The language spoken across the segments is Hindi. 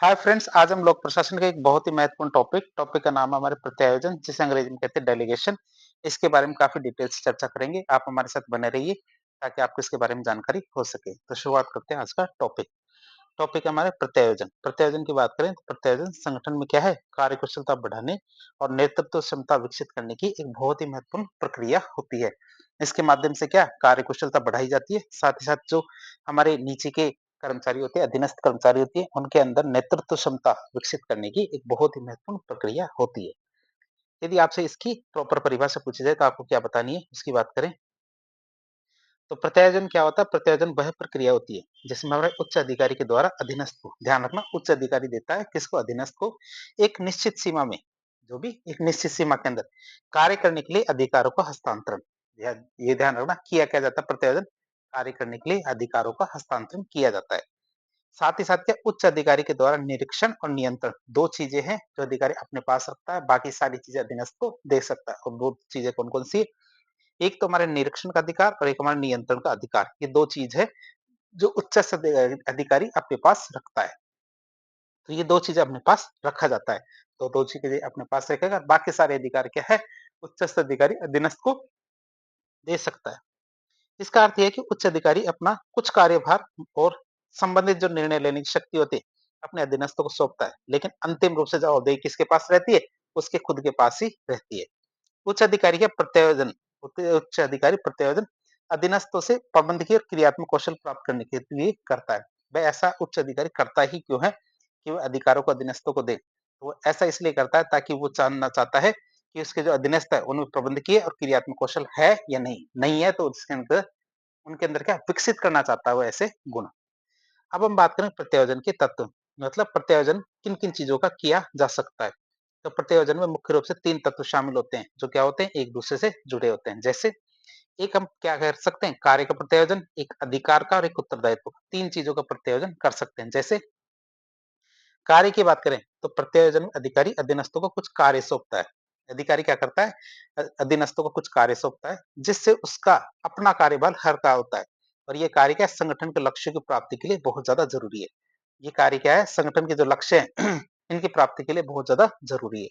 हाय फ्रेंड्स, आज हम लोग प्रशासन का एक बहुत ही महत्वपूर्ण टॉपिक का नाम है हमारे प्रत्यायोजन, जिसे अंग्रेजी में कहते हैं डेलीगेशन। इसके बारे में काफी डिटेल से चर्चा करेंगे। आप हमारे साथ बने रहिए ताकि आपको इसके बारे में जानकारी हो सके। तो शुरुआत करते हैं आज का टॉपिक। टॉपिक है हमारे प्रत्यायोजन। प्रत्यायोजन की बात करें तो प्रत्यायोजन संगठन में क्या है, कार्य कुशलता बढ़ाने और नेतृत्व क्षमता विकसित करने की एक बहुत ही महत्वपूर्ण प्रक्रिया होती है। इसके माध्यम से क्या कार्य कुशलता बढ़ाई जाती है, साथ ही साथ जो हमारे नीचे के कर्मचारी होते हैं, अधीनस्थ कर्मचारी होती है, उनके अंदर नेतृत्व क्षमता विकसित करने की एक बहुत ही महत्वपूर्ण प्रक्रिया होती है। यदि आपसे इसकी प्रॉपर परिभाषा पूछी जाए तो आपको क्या बतानी है, उसकी बात करें तो प्रत्यायोजन क्या होता है। प्रत्यायोजन वह प्रक्रिया होती है जिसमें हमारे उच्च अधिकारी के द्वारा अधीनस्थ को, ध्यान रखना उच्च अधिकारी देता है किसको, अधीनस्थ को, एक निश्चित सीमा में, जो भी एक निश्चित सीमा के अंदर कार्य करने के लिए अधिकारों का हस्तांतरण, ये ध्यान रखना, किया क्या जाता है। प्रत्यायोजन कार्य करने के लिए अधिकारों का हस्तांतरण किया जाता है। साथ ही साथ क्या उच्च अधिकारी के द्वारा निरीक्षण और नियंत्रण, दो चीजें हैं जो अधिकारी अपने पास रखता है, बाकी सारी चीजें अधीनस्थ को दे सकता है। और दो चीजें कौन कौन सी, एक तो हमारे निरीक्षण का अधिकार और एक हमारे नियंत्रण का अधिकार। ये दो चीज है जो उच्च अधिकारी अपने पास रखता है। तो ये दो चीजें अपने पास रखा जाता है। तो दो चीजें अपने पास रखेगा, बाकी सारे अधिकार क्या है, उच्च अधिकारी अधीनस्थ को दे सकता है। इसका अर्थ यह है कि उच्च अधिकारी अपना कुछ कार्यभार और संबंधित जो निर्णय लेने की शक्ति होती है अपने अधीनस्थों को सौंपता है, लेकिन अंतिम रूप से जवाबदेही किसके पास रहती है, उसके खुद के पास ही रहती है। उच्च अधिकारी का प्रत्यायोजन, उच्च अधिकारी प्रत्यायोजन अधीनस्थों से प्रबंधकीय और क्रियात्मक कौशल प्राप्त करने के लिए करता है। वह ऐसा उच्च अधिकारी करता ही क्यों है कि वह अधिकारों को अधीनस्थों को दे, तो वो ऐसा इसलिए करता है ताकि वो जानना चाहता है कि उसके जो अधीनस्थ है उनमें प्रबंधकीय और क्रियात्मक कौशल है या नहीं, नहीं है तो उसके अंदर उनके अंदर क्या विकसित करना चाहता है वो ऐसे गुण। अब हम बात करें प्रत्यायोजन के तत्व, मतलब प्रत्यायोजन किन किन चीजों का किया जा सकता है। तो प्रत्यायोजन में मुख्य रूप से तीन तत्व शामिल होते हैं जो क्या होते हैं, एक दूसरे से जुड़े होते हैं। जैसे एक हम क्या कर सकते हैं, कार्य का प्रत्यायोजन, एक अधिकार का और एक उत्तरदायित्व का, तीन चीजों का प्रत्यायोजन कर सकते हैं। जैसे कार्य की बात करें तो प्रत्यायोजन में अधिकारी अधीनस्थों को कुछ कार्य सौंपता है। अधिकारी क्या करता है, अधीनस्थों को कुछ कार्य सौंपता है जिससे उसका अपना कार्यबल हल्का होता है। और ये कार्य क्या है, संगठन के लक्ष्य की प्राप्ति के लिए बहुत ज्यादा जरूरी है। ये कार्य क्या है, संगठन के जो लक्ष्य है इनकी प्राप्ति के लिए बहुत ज्यादा जरूरी है।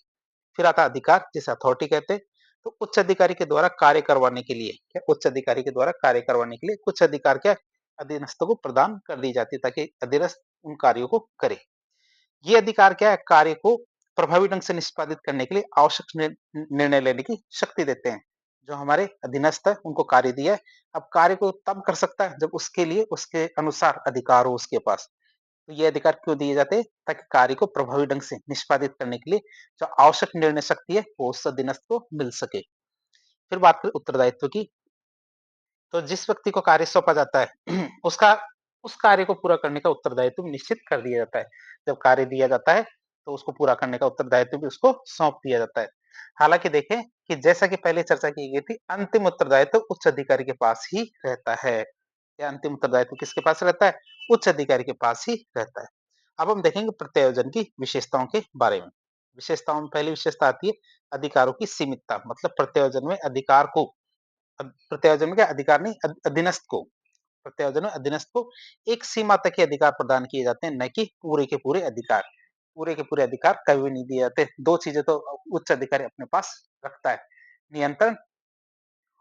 फिर आता अधिकार, जिसे अथॉरिटी कहते हैं। तो उच्च अधिकारी के द्वारा कार्य करवाने के लिए क्या, उच्च अधिकारी के द्वारा कार्य करवाने के लिए कुछ अधिकार क्या अधीनस्थों को प्रदान कर दी जाती है ताकि अधीनस्थ उन कार्यों को करे। ये अधिकार क्या है, कार्य को प्रभावी ढंग से निष्पादित करने के लिए आवश्यक निर्णय लेने की शक्ति देते हैं। जो हमारे अधीनस्थ है उनको कार्य दिया है, अब कार्य को तब कर सकता है जब उसके लिए उसके अनुसार अधिकार हो उसके पास। तो ये अधिकार क्यों दिए जाते हैं, ताकि कार्य को प्रभावी ढंग से निष्पादित करने के लिए जो आवश्यक निर्णय शक्ति है वो उस अधीनस्थ को मिल सके। फिर बात करें उत्तरदायित्व की, तो जिस व्यक्ति को कार्य सौंपा जाता है उसका उस कार्य को पूरा करने का उत्तरदायित्व निश्चित कर दिया जाता है। जब कार्य दिया जाता है तो उसको पूरा करने का उत्तरदायित्व भी उसको सौंप दिया जाता है। हालांकि देखें कि जैसा कि पहले चर्चा की गई थी, अंतिम उत्तरदायित्व उच्च अधिकारी के पास ही रहता है। या अंतिम उत्तरदायित्व किसके पास रहता है, उच्च अधिकारी के पास ही रहता है। अब हम देखेंगे प्रत्यायोजन की विशेषताओं के बारे में। विशेषताओं में पहली विशेषता आती है अधिकारों की सीमितता, मतलब प्रत्यायोजन में अधिकार को, प्रत्यायोजन में क्या अधिकार नहीं, अधीनस्थ को, प्रत्यायोजन में अधीनस्थ को एक सीमा तक के अधिकार प्रदान किए जाते हैं, न कि पूरे के पूरे अधिकार। पूरे के पूरे अधिकार कभी नहीं दिए जाते। दो चीजें तो उच्च अधिकारी अपने पास रखता है, नियंत्रण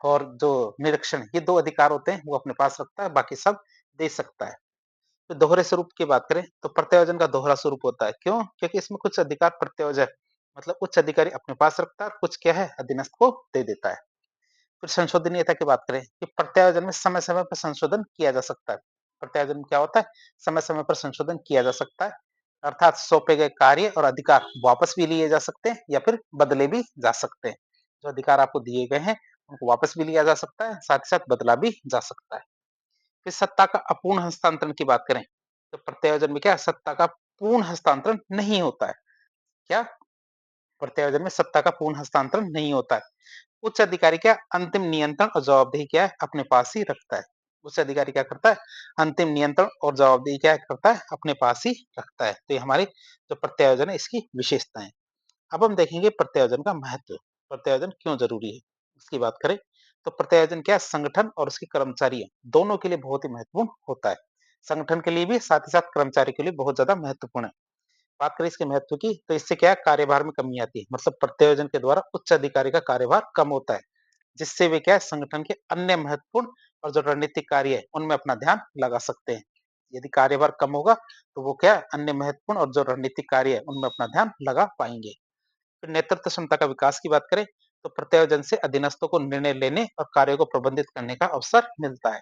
और जो निरीक्षण, ये दो अधिकार होते हैं वो अपने पास रखता है, बाकी सब दे सकता है। तो दोहरे स्वरूप की बात करें तो प्रत्यायोजन का दोहरा स्वरूप होता है, क्यों, क्योंकि इसमें कुछ अधिकार प्रत्यायोजन मतलब उच्च अधिकारी अपने पास रखता है, कुछ क्या है अधीनस्थ को दे देता है। फिर संशोधनीयता की बात करें कि प्रत्यायोजन में समय समय पर संशोधन किया जा सकता है। प्रत्यायोजन में क्या होता है, समय समय पर संशोधन किया जा सकता है, अर्थात सौंपे गए कार्य और अधिकार वापस भी लिए जा सकते हैं या फिर बदले भी जा सकते हैं। जो अधिकार आपको दिए गए हैं उनको वापस भी लिया जा सकता है, साथ ही साथ बदला भी जा सकता है। फिर सत्ता का अपूर्ण हस्तांतरण की बात करें तो प्रत्यायोजन में क्या सत्ता का पूर्ण हस्तांतरण नहीं होता है। क्या, प्रत्यायोजन में सत्ता का पूर्ण हस्तांतरण नहीं होता है। उच्च अधिकारी क्या अंतिम नियंत्रण और जवाबदेही क्या है अपने पास ही रखता है। उच्च अधिकारी क्या करता है, अंतिम नियंत्रण और जवाबदेही क्या करता है अपने पास ही रखता है। तो ये हमारी जो प्रत्यायोजन है इसकी विशेषताएं। अब हम देखेंगे प्रत्यायोजन का महत्व, प्रत्यायोजन क्यों जरूरी है इसकी बात करें तो प्रत्यायोजन क्या संगठन और उसके कर्मचारी दोनों के लिए बहुत ही महत्वपूर्ण होता है। संगठन के लिए भी, साथ ही साथ कर्मचारी के लिए बहुत ज्यादा महत्वपूर्ण है। बात करें इसके महत्व की, तो इससे क्या है कार्यभार में कमी आती है। मतलब प्रत्यायोजन के द्वारा उच्च अधिकारी का कार्यभार कम होता है, जिससे वे क्या है संगठन के अन्य महत्वपूर्ण और जो रणनीतिक कार्य है, उनमें अपना ध्यान लगा सकते हैं। यदि कार्यभार कम होगा, तो वो क्या है अन्य महत्वपूर्ण और जो रणनीतिक कार्य है, उनमें अपना ध्यान लगा पाएँगे। फिर नेतृत्व क्षमता का विकास की बात करें, तो प्रत्यायोजन से अधीनस्थों को निर्णय लेने और कार्यों को प्रबंधित करने का अवसर मिलता है।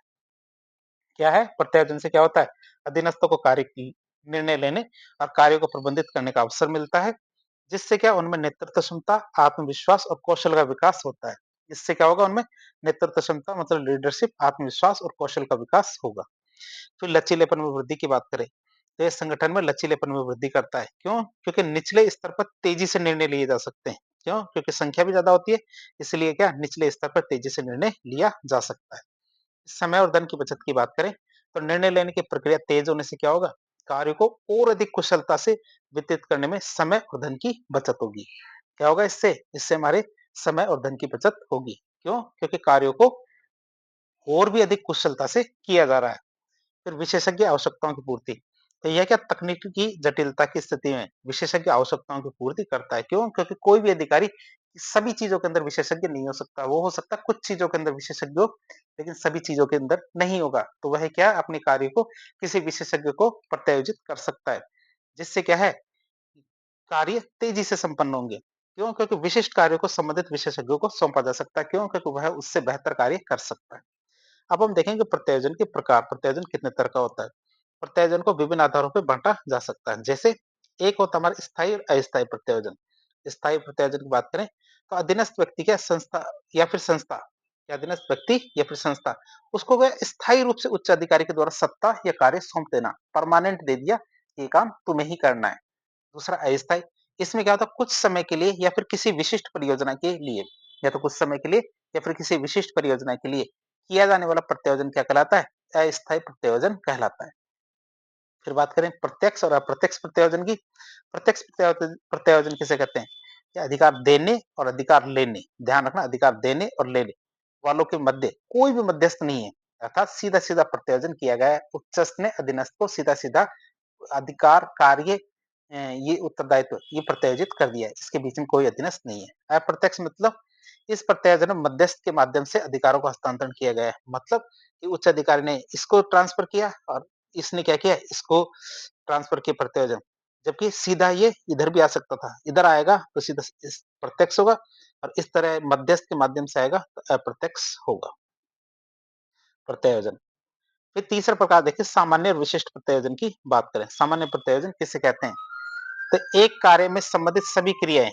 क्या है? प्रत्यायोजन से क्या होता है? अधीनस्थों को कार्य की निर्णय लेने और कार्यों को प्रबंधित करने का अवसर मिलता है, जिससे क्या उनमें नेतृत्व क्षमता, आत्मविश्वास और कौशल का विकास होता है। इससे क्या होगा उनमें नेतृत्व क्षमता मतलब लीडरशिप, आत्मविश्वास और कौशल का विकास होगा। फिर लचीलेपन में वृद्धि की बात करें, तो ये संगठन में लचीलेपन में वृद्धि करता है। क्यों? क्योंकि निचले स्तर पर तेजी से निर्णय लिए जा सकते हैं। क्यों? क्योंकि संख्या भी ज़्यादा होती है, इसलिए क्या निचले स्तर पर तेजी से निर्णय लिया जा सकता है। समय और धन की बचत की बात करें, तो निर्णय लेने की प्रक्रिया तेज होने से क्या होगा? कार्य को और अधिक कुशलता से वितरित करने में समय और धन की बचत होगी। क्या होगा इससे? इससे हमारे समय और धन की बचत होगी। क्यों? क्योंकि कार्यों को और भी अधिक कुशलता से किया जा रहा है। फिर विशेषज्ञ आवश्यकताओं की पूर्ति, तो यह क्या तकनीक की जटिलता की स्थिति में विशेषज्ञ आवश्यकताओं की पूर्ति करता है। क्यों? क्योंकि कोई भी अधिकारी सभी चीजों के अंदर विशेषज्ञ नहीं हो सकता। वो हो सकता है कुछ चीजों के अंदर विशेषज्ञ हो, लेकिन सभी चीजों के अंदर नहीं होगा। तो वह क्या अपने कार्य को किसी विशेषज्ञ को प्रत्यायोजित कर सकता है, जिससे क्या है कार्य तेजी से संपन्न होंगे। क्यों? क्योंकि विशिष्ट कार्यों को संबंधित विशेषज्ञों को सौंपा जा सकता है। क्यों? क्योंकि वह उससे बेहतर कार्य कर सकता है। अब हम देखेंगे प्रत्यायोजन के प्रकार। प्रत्यायोजन कितने तरह का होता है? प्रत्यायोजन को विभिन्न आधारों पर बांटा जा सकता है। जैसे एक होता है हमारा स्थायी और अस्थायी प्रत्यायोजन। स्थायी प्रत्यायोजन की बात करें, तो अधीनस्थ व्यक्ति क्या संस्था या फिर संस्था या अधीनस्थ व्यक्ति या फिर संस्था उसको वह स्थायी रूप से उच्च अधिकारी के द्वारा सत्ता या कार्य सौंप देना, परमानेंट दे दिया, ये काम तुम्हें ही करना है। दूसरा अस्थायी, इसमें क्या होता है कुछ समय के लिए या फिर किसी विशिष्ट परियोजना के लिए, या तो कुछ समय के लिए या फिर किसी विशिष्ट परियोजना के लिए किया जाने वाला प्रत्यायोजन क्या कहलाता है? अस्थायी प्रत्यायोजन कहलाता है। फिर बात करें प्रत्यक्ष और अप्रत्यक्ष प्रत्यायोजन की। प्रत्यक्ष प्रत्यायोजन किसे कहते हैं? कि अधिकार देने और अधिकार लेने, ध्यान रखना अधिकार देने और लेने वालों के मध्य कोई भी मध्यस्थ नहीं है, अर्थात सीधा सीधा प्रत्यायोजन किया गया है। उच्चस्थ ने अधीनस्थ को सीधा सीधा अधिकार, कार्य, ये उत्तरदायित्व ये प्रत्यायोजित कर दिया है। इसके बीच में कोई अधीनस्थ नहीं है। अप्रत्यक्ष मतलब इस प्रत्यायोजन में मध्यस्थ के माध्यम से अधिकारों का हस्तांतरण किया गया है। मतलब कि उच्च अधिकारी ने इसको ट्रांसफर किया और इसने क्या किया इसको ट्रांसफर किया प्रत्यायोजन। जबकि सीधा ये इधर भी आ सकता था। इधर आएगा तो सीधा इस प्रत्यक्ष होगा और इस तरह मध्यस्थ के माध्यम से आएगा तो अप्रत्यक्ष होगा प्रत्यायोजन। फिर तीसरा प्रकार देखिए सामान्य और विशिष्ट प्रत्यायोजन की बात करें। सामान्य प्रत्यायोजन किसे कहते हैं? तो एक कार्य में संबंधित सभी क्रियाएं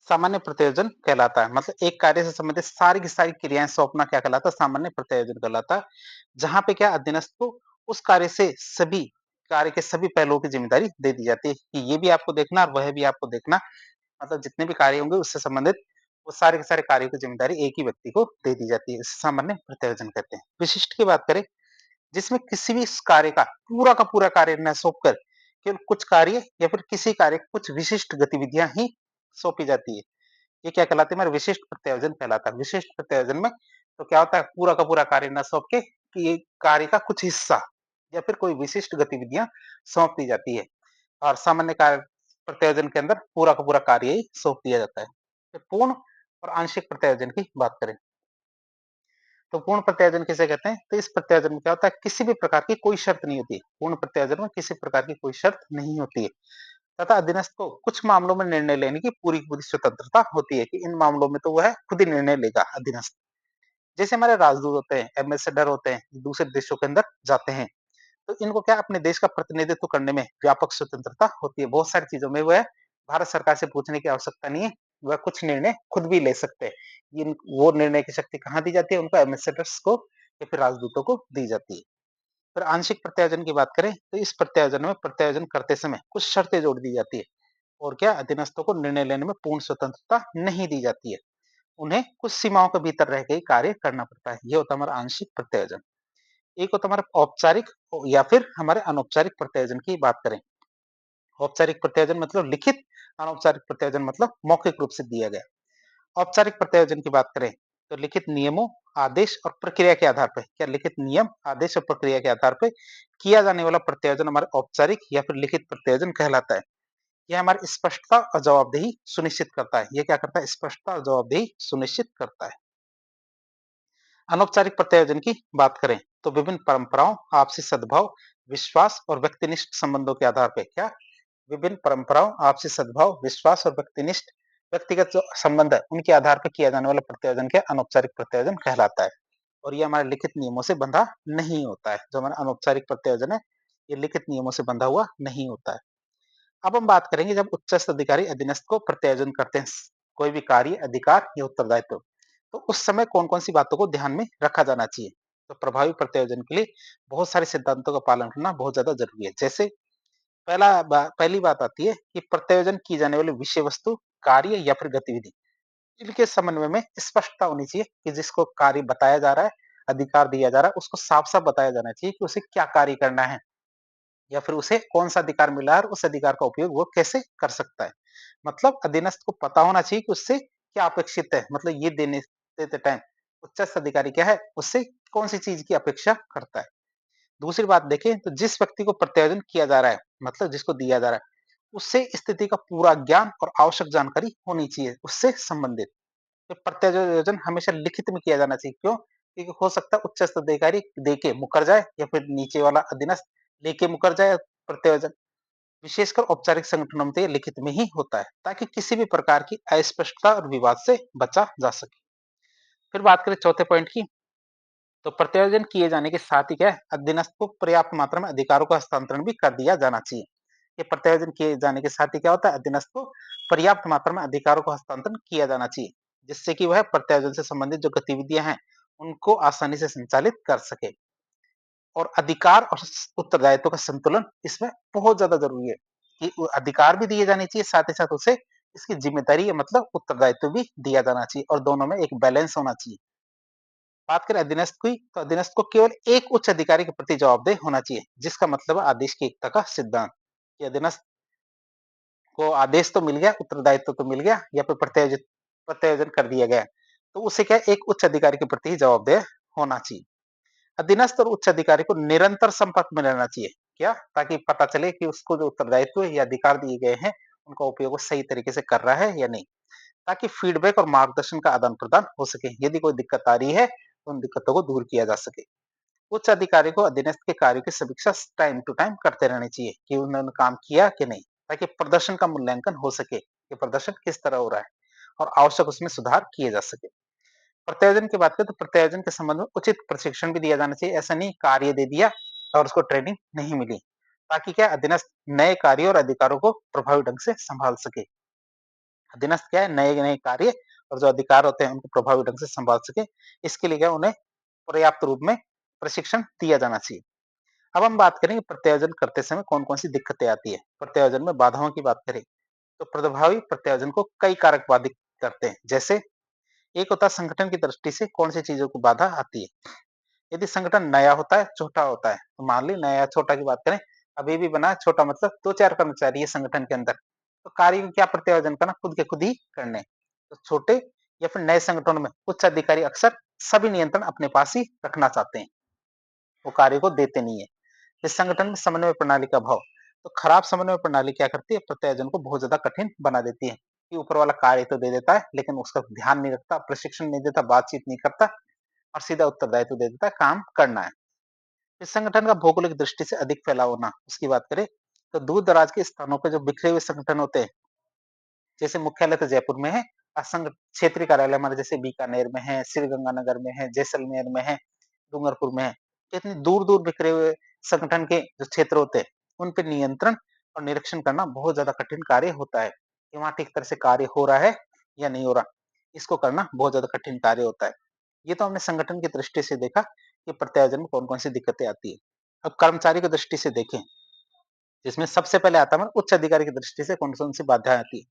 सामान्य प्रत्यायोजन कहलाता है। मतलब एक कार्य से संबंधित सारी की सारी क्रियाएं सौंपना क्या कहलाता है? सामान्य प्रत्यायोजन कहलाता है। जहां पे क्या अधीनस्थ को उस कार्य से सभी कार्य के सभी पहलुओं की जिम्मेदारी दे दी जाती है कि ये भी आपको देखना और वह भी आपको देखना। मतलब जितने भी कार्य होंगे उससे संबंधित वो सारे के सारे कार्यों की जिम्मेदारी एक ही व्यक्ति को दे दी जाती है। इसे सामान्य प्रत्यायोजन कहते हैं। विशिष्ट की बात करें, जिसमें किसी भी कार्य का पूरा कार्य न सौंप कर केवल कुछ कार्य या फिर किसी कार्य कुछ विशिष्ट गतिविधियां ही सौंपी जाती है। ये क्या कहलाती है? हमारा विशिष्ट प्रत्यायोजन कहलाता है। विशिष्ट प्रत्यायोजन में तो क्या होता है पूरा का पूरा कार्य न सौंप के कि ये कार्य का कुछ हिस्सा या फिर कोई विशिष्ट गतिविधियां सौंप दी जाती है। और सामान्य कार्य प्रत्यायोजन के अंदर पूरा का पूरा कार्य ही सौंप दिया जाता है। तो पूर्ण और आंशिक प्रत्यायोजन की बात करें, तो पूर्ण प्रत्यायोजन किसे कहते हैं? तो इस प्रत्यायोजन में क्या होता है किसी भी प्रकार की कोई शर्त नहीं होती। पूर्ण प्रत्यायोजन में किसी प्रकार की कोई शर्त नहीं होती है तथा अधीनस्थ को कुछ मामलों में निर्णय लेने की पूरी पूरी स्वतंत्रता होती है कि इन मामलों में तो वह खुद ही निर्णय लेगा अधीनस्थ। जैसे हमारे राजदूत होते हैं, एम्बेसडर होते हैं, दूसरे देशों के अंदर जाते हैं, तो इनको क्या अपने देश का प्रतिनिधित्व करने में व्यापक स्वतंत्रता होती है। बहुत सारी चीजों में वह भारत सरकार से पूछने की आवश्यकता नहीं है, वह कुछ निर्णय खुद भी ले सकते हैं। वो निर्णय की शक्ति कहाँ दी जाती है? उनको एम्बेसडर्स को या फिर राजदूतों को दी जाती है। फिर आंशिक प्रत्यायोजन की बात करें, तो इस प्रत्यायोजन में प्रत्यायोजन करते समय कुछ शर्तें जोड़ दी जाती है और क्या अधीनस्थों को निर्णय लेने में पूर्ण स्वतंत्रता नहीं दी जाती है। उन्हें कुछ सीमाओं के भीतर रह के ही कार्य करना पड़ता है। ये होता है हमारा आंशिक प्रत्यायोजन। एक होता है हमारा औपचारिक या फिर हमारे अनौपचारिक प्रत्यायोजन की बात करें। औपचारिक प्रत्यायोजन मतलब लिखित, अनौपचारिक प्रत्यायोजन मतलब मौखिक रूप से दिया गया। औपचारिक प्रत्यायोजन की बात करें, तो लिखित नियमों आदेश और प्रक्रिया के आधार पे, क्या लिखित नियम, आदेश और प्रक्रिया के आधार पे किया जाने वाला प्रत्यायोजन हमारा औपचारिक या फिर लिखित प्रत्यायोजन कहलाता है। यह हमारी स्पष्टता और जवाबदेही सुनिश्चित करता है। ये क्या करता है? स्पष्टता और जवाबदेही सुनिश्चित करता है। अनौपचारिक प्रत्यायोजन की बात करें तो विभिन्न परंपराओं, आपसी सद्भाव, विश्वास और व्यक्तिनिष्ठ संबंधों के आधार पर क्या विभिन्न परंपराओं, आपसी सद्भाव, विश्वास और व्यक्तिनिष्ठ व्यक्तिगत जो संबंध है उनके आधार पर किया जाने वाला प्रत्यायोजन क्या अनौपचारिक प्रत्यायोजन कहलाता है। और ये हमारे लिखित नियमों से बंधा नहीं होता है। जो हमारा अनौपचारिक प्रत्यायोजन है ये लिखित नियमों से बंधा हुआ नहीं होता है। अब हम बात करेंगे जब उच्चस्थ अधिकारी अधीनस्थ को प्रत्यायोजन करते हैं कोई भी कार्य, अधिकार या उत्तरदायित्व, तो उस समय कौन-कौन सी बातों को ध्यान में रखा जाना चाहिए। तो प्रभावी प्रत्यायोजन के लिए बहुत सारे सिद्धांतों का पालन करना बहुत ज्यादा जरूरी है। जैसे पहली बात आती है कि प्रत्यायोजन की जाने वाली विषय वस्तु, कार्य या फिर गतिविधि, इनके समन्वय में स्पष्टता होनी चाहिए कि जिसको कार्य बताया जा रहा है, अधिकार दिया जा रहा है, उसको साफ-साफ बताया जाना चाहिए कि उसे क्या कार्य करना है या फिर उसे कौन-सा अधिकार मिला है और उस अधिकार का उपयोग वो कैसे कर सकता है। मतलब अधीनस्थ को पता होना चाहिए कि उससे क्या अपेक्षित है, मतलब ये देते टाइम उच्चस्थ अधिकारी क्या है, उससे कौन-सी चीज की अपेक्षा करता है। दूसरी बात देखें तो जिस व्यक्ति को प्रत्यायोजन किया जा रहा है, मतलब जिसको दिया जा रहा है, उससे स्थिति का पूरा ज्ञान और आवश्यक जानकारी होनी चाहिए उससे संबंधित। तो प्रत्यायोजन हमेशा लिखित में किया जाना चाहिए। क्यों? क्योंकि हो सकता है उच्चस्थ अधिकारी देके मुकर जाए या फिर नीचे वाला अधीनस्थ लेके मुकर जाए प्रत्यायोजन। विशेषकर औपचारिक संगठनों में तो ये लिखित में ही होता है ताकि किसी भी प्रकार की अस्पष्टता और विवाद से बचा जा सके। फिर बात करें चौथे पॉइंट की, तो प्रत्यायोजन किए जाने के साथ ही क्या है, अधीनस्थ को पर्याप्त मात्रा में अधिकारों का हस्तांतरण भी कर दिया जाना चाहिए। ये प्रत्यायोजन किए जाने के साथ ही क्या होता है, अधीनस्थ को पर्याप्त मात्रा में अधिकारों का हस्तांतरण किया जाना चाहिए, जिससे कि वह प्रत्यायोजन से संबंधित जो गतिविधियां हैं उनको आसानी से संचालित कर सके। और अधिकार और उत्तरदायित्व का संतुलन इसमें बहुत ज्यादा जरूरी है कि अधिकार भी दिए जाने चाहिए, साथ ही साथ उसे इसकी जिम्मेदारी है, मतलब उत्तरदायित्व भी दिया जाना चाहिए और दोनों में एक बैलेंस होना चाहिए। बात करें अधीनस्थ की, तो अधीनस्थ को केवल एक उच्च अधिकारी के प्रति जवाबदेह होना चाहिए, जिसका मतलब है आदेश की एकता का सिद्धांत। कि अधीनस्थ को आदेश तो मिल गया, उत्तरदायित्व तो मिल गया या फिर प्रत्यायोजन कर दिया गया, तो उसे क्या एक उच्च अधिकारी के प्रति ही जवाबदेह होना चाहिए। अधीनस्थ और उच्च अधिकारी को निरंतर संपर्क में रहना चाहिए। क्या? ताकि पता चले कि उसको जो उत्तरदायित्व या अधिकार दिए गए हैं उनका उपयोग वो सही तरीके से कर रहा है या नहीं, ताकि फीडबैक और मार्गदर्शन का आदान प्रदान हो सके। यदि कोई दिक्कत आ रही है तो उन दिक्कतों को दूर किया जा सके। उच्च अधिकारी को अधीनस्थ के कार्यों की समीक्षा टाइम टू टाइम करते रहनी चाहिए कि उन्होंने काम किया कि नहीं, ताकि प्रदर्शन का मूल्यांकन हो सके कि प्रदर्शन किस तरह हो रहा है और आवश्यक उसमें सुधार किए जा सके। प्रत्यायोजन की बात करें तो प्रत्यायोजन के संबंध में उचित प्रशिक्षण भी दिया जाना चाहिए। ऐसा नहीं कार्य दे दिया और उसको ट्रेनिंग नहीं मिली, ताकि क्या अधीनस्थ नए कार्य और अधिकारों को प्रभावी ढंग से संभाल सके। अधीनस्थ क्या है, नए नए कार्य और जो अधिकार होते हैं उनको प्रभावी ढंग से संभाल सके, इसके लिए क्या उन्हें पर्याप्त रूप में प्रशिक्षण दिया जाना चाहिए। अब हम बात करेंगे प्रत्यायोजन करते समय कौन कौन सी दिक्कतें आती है। प्रत्यायोजन में बाधाओं की बात करें तो प्रभावी प्रत्यायोजन को कई कारक बाधित करते हैं। जैसे एक होता है संगठन की दृष्टि से कौन सी चीजों को बाधा आती है। यदि संगठन नया होता है, छोटा होता है, तो मान ली नया छोटा की बात करें, अभी भी बना है, छोटा मतलब दो चार कर्मचारी है संगठन के अंदर, तो कार्य को क्या प्रत्यायोजन करना, खुद के खुद ही करने। तो छोटे या फिर नए संगठनों में उच्च अधिकारी अक्सर सभी नियंत्रण अपने पास ही रखना चाहते हैं, वो कार्य को देते नहीं है। इस संगठन में समन्वय प्रणाली का अभाव, तो खराब समन्वय प्रणाली क्या करती है, प्रत्यायोजन को बहुत ज्यादा कठिन बना देती है कि ऊपर वाला कार्य तो दे देता है लेकिन उसका ध्यान नहीं रखता, प्रशिक्षण नहीं देता, बातचीत नहीं करता और सीधा उत्तरदायित्व दे देता है काम करना है। इस संगठन का भौगोलिक दृष्टि से अधिक फैलाव होना, उसकी बात करें तो दूर दराज के स्थानों पे जो बिखरे हुए संगठन होते हैं, जैसे मुख्यालय तो जयपुर में है, असंग क्षेत्रीय कार्यालय हमारे जैसे बीकानेर में है, श्रीगंगानगर में है, जैसलमेर में है, डूंगरपुर में है, तो इतनी दूर दूर बिखरे हुए संगठन के जो क्षेत्र होते हैं उन पे नियंत्रण और निरीक्षण करना बहुत ज्यादा कठिन कार्य होता है कि वहां ठीक तरह से कार्य हो रहा है या नहीं हो रहा, इसको करना बहुत ज्यादा कठिन कार्य होता है। ये तो हमने संगठन की दृष्टि से देखा कि प्रत्यायोजन में कौन कौन सी दिक्कतें आती है। अब कर्मचारी की दृष्टि से देखें, जिसमें सबसे पहले आता है उच्च अधिकारी की दृष्टि से कौन कौन सी बाधाएं आती है।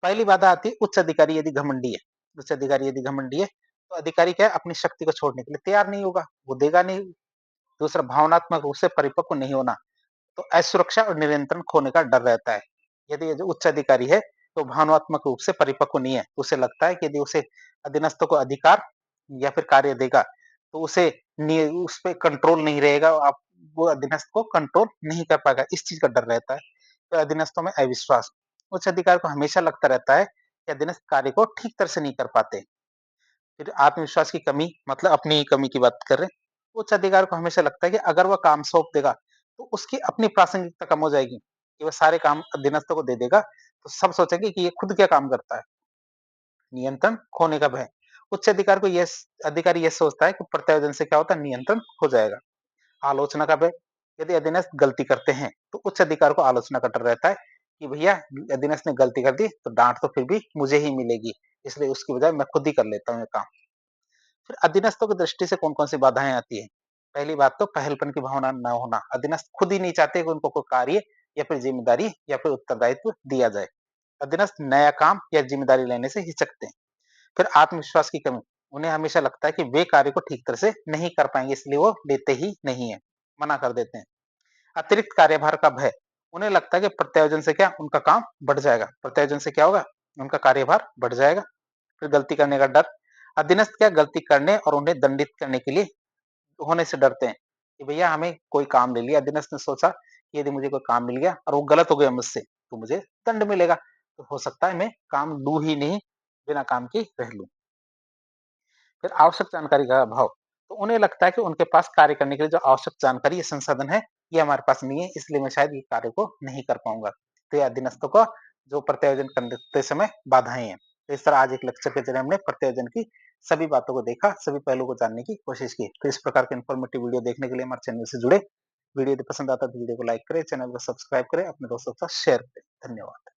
पहली बाधा आती है उच्च अधिकारी यदि घमंडी है। उच्च अधिकारी यदि घमंडी है तो अधिकारी क्या है, अपनी शक्ति को छोड़ने के लिए तैयार नहीं होगा, वो देगा नहीं। दूसरा, भावनात्मक रूप से परिपक्व नहीं होना, तो असुरक्षा और नियंत्रण खोने का डर रहता है। यदि ये जो उच्च अधिकारी है तो भावनात्मक रूप से परिपक्व नहीं है, तो उसे लगता है कि यदि उसे अधीनस्थों को अधिकार या फिर कार्य देगा, तो उस पे कंट्रोल नहीं रहेगा, आप वो अधीनस्थ को कंट्रोल नहीं कर पाएगा, इस चीज़ का डर रहता है। तो अधीनस्थों में अविश्वास, उच्च अधिकार को हमेशा लगता रहता है कि अधीनस्थ कार्य को ठीक तरह से नहीं कर पाते। फिर आत्मविश्वास की कमी, मतलब अपनी ही कमी की बात कर रहे हैं। उच्च अधिकार को हमेशा लगता है कि अगर वह काम सौंप देगा, तो उसकी अपनी प्रासंगिकता कम हो जाएगी, कि वह सारे काम अधीनस्थ को दे देगा, तो सब सोचेंगे कि ये खुद क्या काम करता है। नियंत्रण खोने का भय, उच्च अधिकार को अधिकारी ये सोचता है कि प्रत्यायोजन से क्या होता है, नियंत्रण हो जाएगा। आलोचना का भय, यदि अधीनस्थ गलती करते हैं, तो उच्च अधिकार को आलोचना का डर रहता है कि भैया अधीनस्थ ने गलती कर दी, तो डांट तो फिर भी मुझे ही मिलेगी, इसलिए उसकी बजाय मैं खुद ही कर लेता हूँ ये काम। फिर अधीनस्थों की दृष्टि से कौन-कौन सी बाधाएँ आती हैं? पहली बात तो पहलपन की भावना ना होना, अधीनस्थ खुद ही नहीं चाहते कि उनको कोई कार्य या फिर ज़िम्मेदारी या फिर उत्तरदायित्व दिया जाए। अधीनस्थ नया काम या ज़िम्मेदारी लेने से हिचकते हैं। फिर आत्मविश्वास की कमी, उन्हें हमेशा लगता है कि वे कार्य को ठीक तरह से नहीं कर पाएँगे, इसलिए वो लेते ही नहीं हैं, मना कर देते हैं। अतिरिक्त कार्यभार का भय, उन्हें लगता है कि प्रत्यायोजन से क्या उनका काम बढ़ जाएगा, प्रत्यायोजन से क्या होगा, उनका कार्यभार बढ़ जाएगा। फिर गलती करने का डर, अधीनस्थ क्या गलती करने और उन्हें दंडित करने के लिए होने से डरते हैं कि भैया हमें कोई काम ले लिया, अधीनस्थ ने सोचा कि यदि मुझे कोई काम मिल गया और वो गलत हो गया मुझसे, तो मुझे दंड मिलेगा, तो हो सकता है मैं काम लूँ ही नहीं, बिना काम के रह लूँ। फिर आवश्यक जानकारी का अभाव, तो उन्हें लगता है कि उनके पास कार्य करने के लिए जो आवश्यक जानकारी या संसाधन है, ये हमारे पास नहीं है, इसलिए मैं शायद ये कार्य को नहीं कर पाऊँगा। तो ये अधीनस्थों का जो प्रत्यायोजन करते समय बाधाएँ हैं। तो इस तरह आज एक लेक्चर के ज़रिए हमने प्रत्यायोजन की सभी बातों को देखा, सभी पहलुओं को जानने की कोशिश की। तो इस प्रकार के इन्फॉर्मेटिव वीडियो देखने के लिए हमारे चैनल से जुड़े। वीडियो यदि पसंद आता है तो वीडियो को लाइक करें, चैनल को सब्सक्राइब करें, अपने दोस्तों के साथ शेयर करें। धन्यवाद।